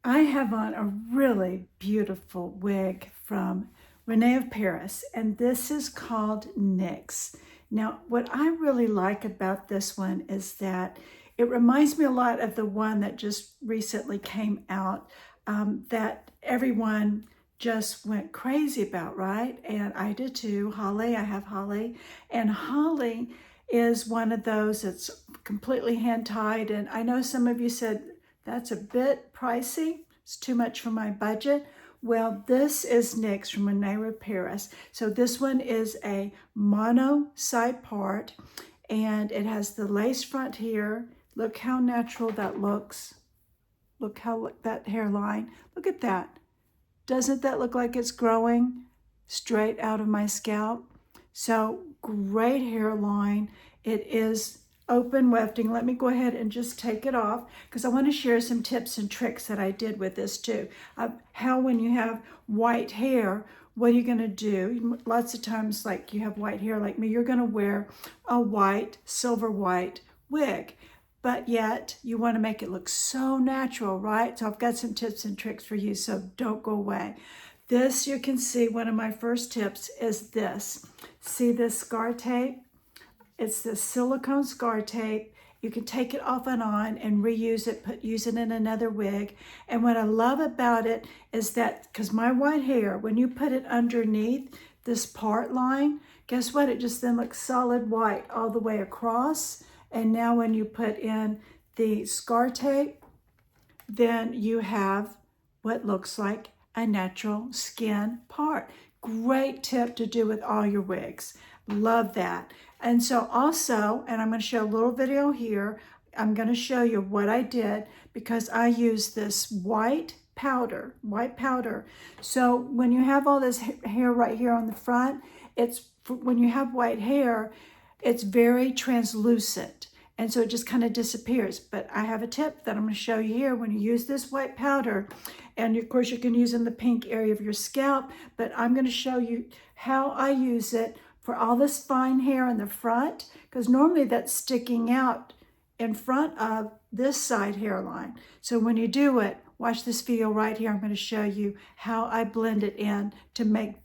I have on a really beautiful wig from Rene of Paris, and this is called NYX. Now, what I really like about this one is that it reminds me a lot of the one that just recently came out that everyone just went crazy about, right? And I did too. Hollie, I have Hollie, and Hollie is one of those that's completely hand tied. And I know some of you said, that's a bit pricey. It's too much for my budget. Well, this is NYX from Rene of Paris. So this one is a mono side part, and it has the lace front here. Look how natural that looks. Look how that hairline. Look at that. Doesn't that look like it's growing straight out of my scalp? So great hairline. It is open wefting. Let me go ahead and just take it off because I want to share some tips and tricks that I did with this too. How when you have white hair, what are you going to do? Lots of times, like you have white hair like me, you're going to wear a white, silver white wig. But yet you want to make it look so natural, right? So I've got some tips and tricks for you, so don't go away. This, you can see, one of my first tips is this. See this scar tape? It's the silicone scar tape. You can take it off and on and reuse it, use it in another wig. And what I love about it is that, because my white hair, when you put it underneath this part line, guess what? It just then looks solid white all the way across. And now when you put in the scar tape, then you have what looks like a natural skin part. Great tip to do with all your wigs. Love that. And so also, and I'm going to show a little video here, I'm going to show you what I did because I used this white powder. So when you have all this hair right here on the front, when you have white hair, it's very translucent. And so it just kind of disappears. But I have a tip that I'm going to show you here. When you use this white powder, and of course you can use it in the pink area of your scalp, but I'm going to show you how I use it for all this fine hair in the front, because normally that's sticking out in front of this side hairline. So when you do it, watch this video right here. I'm going to show you how I blend it in to make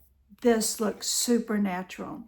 this look super natural.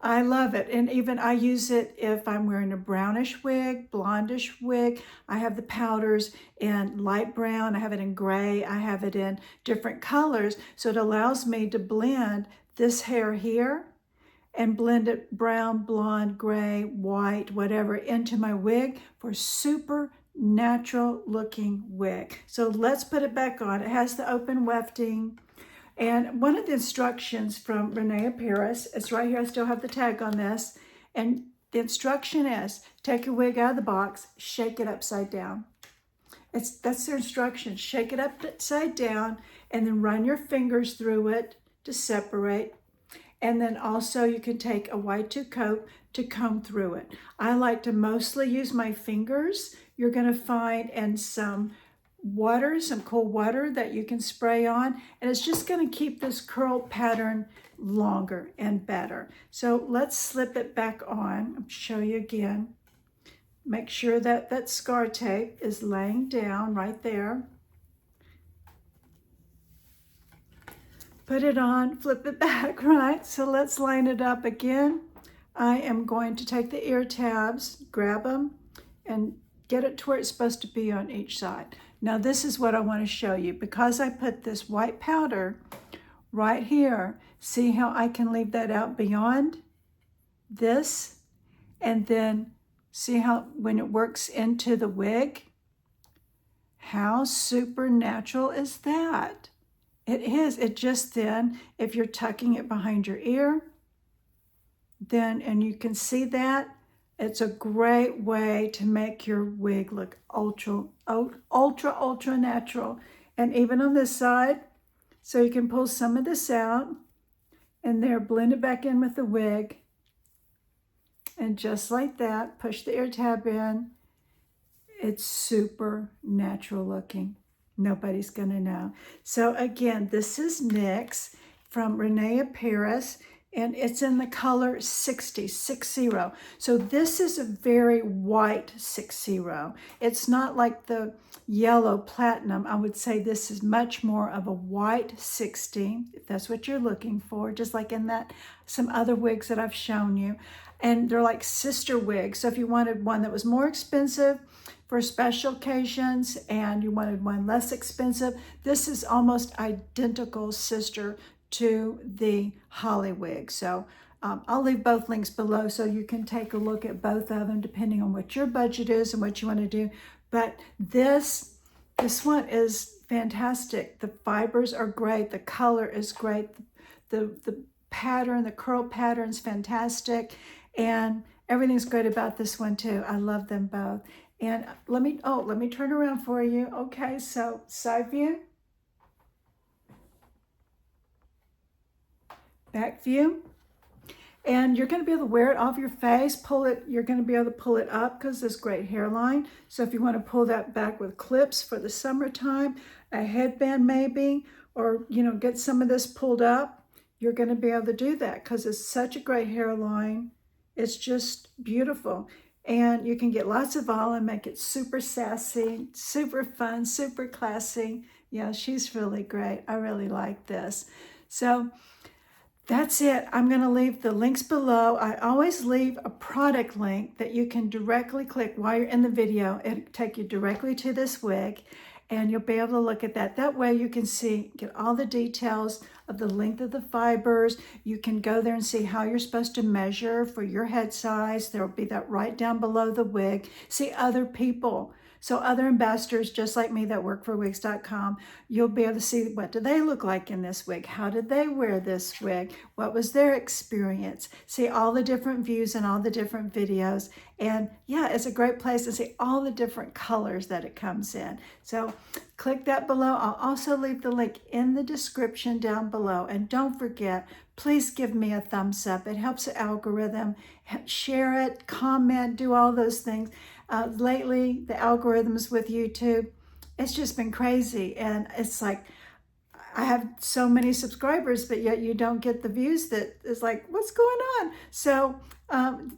I love it. And even I use it if I'm wearing a brownish wig, blondish wig. I have the powders in light brown. I have it in gray. I have it in different colors. So it allows me to blend this hair here and blend it brown, blonde, gray, white, whatever, into my wig for super natural looking wig. So let's put it back on. It has the open wefting. And one of the instructions from Rene of Paris, it's right here, I still have the tag on this, and the instruction is, take your wig out of the box, shake it upside down. That's their instruction, shake it upside down, and then run your fingers through it to separate. And then also you can take a Y2 coat to comb through it. I like to mostly use my fingers. You're gonna find in some water, some cool water that you can spray on, and it's just going to keep this curl pattern longer and better. So let's slip it back on. I'll show you again. Make sure that that scar tape is laying down right there. Put it on, flip it back, right? So let's line it up again. I am going to take the ear tabs, grab them, and get it to where it's supposed to be on each side. Now this is what I want to show you. Because I put this white powder right here, see how I can leave that out beyond this? And then see how when it works into the wig? How supernatural is that? It is. It just then, if you're tucking it behind your ear, then, and you can see that, it's a great way to make your wig look ultra natural. And even on this side, so you can pull some of this out and there, blend it back in with the wig. And just like that, push the ear tab in. It's super natural looking. Nobody's gonna know. So again, this is NYX from Rene of Paris, and it's in the color 60. So this is a very white 60. It's not like the yellow platinum. I would say this is much more of a white 60, if that's what you're looking for, just like in that some other wigs that I've shown you. And they're like sister wigs. So if you wanted one that was more expensive for special occasions and you wanted one less expensive, this is almost identical sister to the Hollie wig. So I'll leave both links below so you can take a look at both of them depending on what your budget is and what you want to do. But this one is fantastic. The fibers are great. The color is great. The pattern, the curl pattern's fantastic. And everything's great about this one too. I love them both. And let me turn around for you. Okay, so side view, back view. And you're going to be able to wear it off your face, pull it, you're going to be able to pull it up because there's great hairline. So if you want to pull that back with clips for the summertime, a headband maybe, or get some of this pulled up, you're going to be able to do that because it's such a great hairline. It's just beautiful. And you can get lots of vol and make it super sassy, super fun, super classy. Yeah, she's really great. I really like this. So that's it. I'm going to leave the links below. I always leave a product link that you can directly click while you're in the video. It'll take you directly to this wig, and you'll be able to look at that. That way you can see, get all the details of the length of the fibers. You can go there and see how you're supposed to measure for your head size. There will be that right down below the wig. See other people. So other ambassadors just like me that work for wigs.com, you'll be able to see what do they look like in this wig? How did they wear this wig? What was their experience? See all the different views and all the different videos. And yeah, it's a great place to see all the different colors that it comes in. So click that below. I'll also leave the link in the description down below. And don't forget, please give me a thumbs up. It helps the algorithm. Share it, comment, do all those things. Lately, the algorithms with YouTube, it's just been crazy. And it's like, I have so many subscribers, but yet you don't get the views that is like, what's going on? So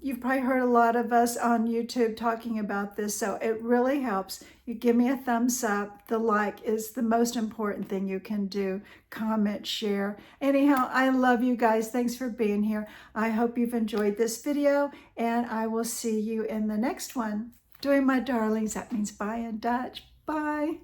you've probably heard a lot of us on YouTube talking about this. So it really helps. You give me a thumbs up. The like is the most important thing you can do. Comment, share. Anyhow, I love you guys. Thanks for being here. I hope you've enjoyed this video, and I will see you in the next one. Doing my darlings, that means bye in Dutch. Bye.